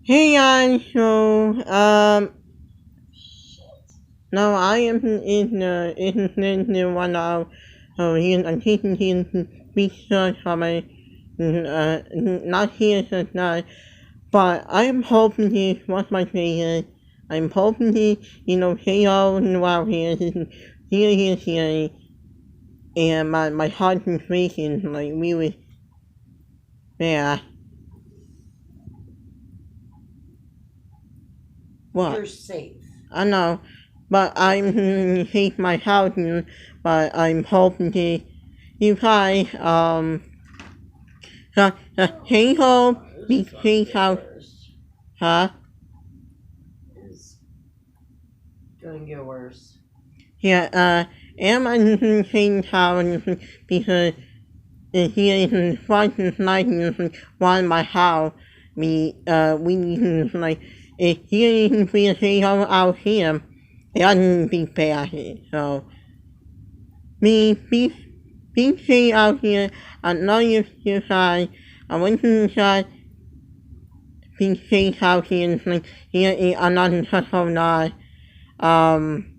Hey guys, now I am in one of here I'm taking here research for my not here tonight, but I'm hoping to what's my favorite. I'm hoping to say all while here and my heart is racing like really yeah. What? You're safe. I know, but I'm hate my house, but I'm hoping to you guys stay home, be This is gonna safe get house, worse. huh? It's gonna get worse. Yeah, am I saying house because here is front night one my house. We like if here is we say out here, it doesn't be bad. So me be safe out here. I know you guys. I went inside. Be safe out here. Like here is another successful night. Um.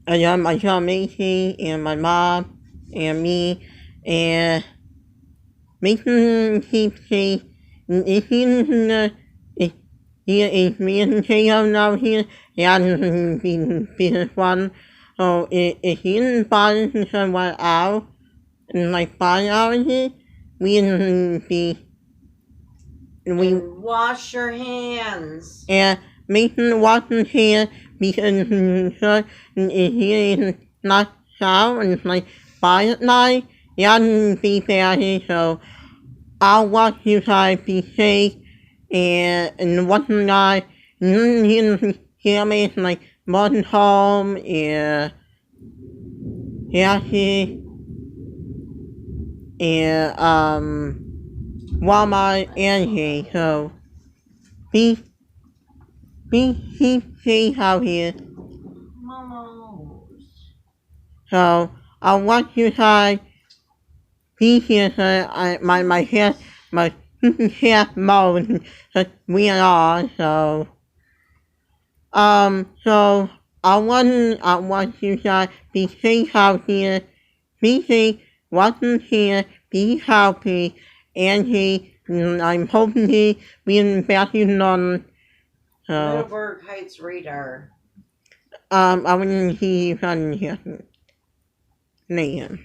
I got my son Macy and my mom and me and Mason keeps saying if he if here is me and Taylor now here, it hasn't been fun. So if he didn't find someone out in like 5 hours, we didn't be we And wash your hands. and Mason wasn't here because he is not out and it's like 5 at night. He hasn't been there, so I want you guys to be safe and one night you hear me it's like one home and yeah and Walmart and here so be be safe out here. Momos. So I want you guys be here so my hair my hair mode so we are so so I want you guys be safe out here, be safe, wasn't here, be happy, and I'm hoping he be back in London. So Middleburg Heights radar. I will see you on here later.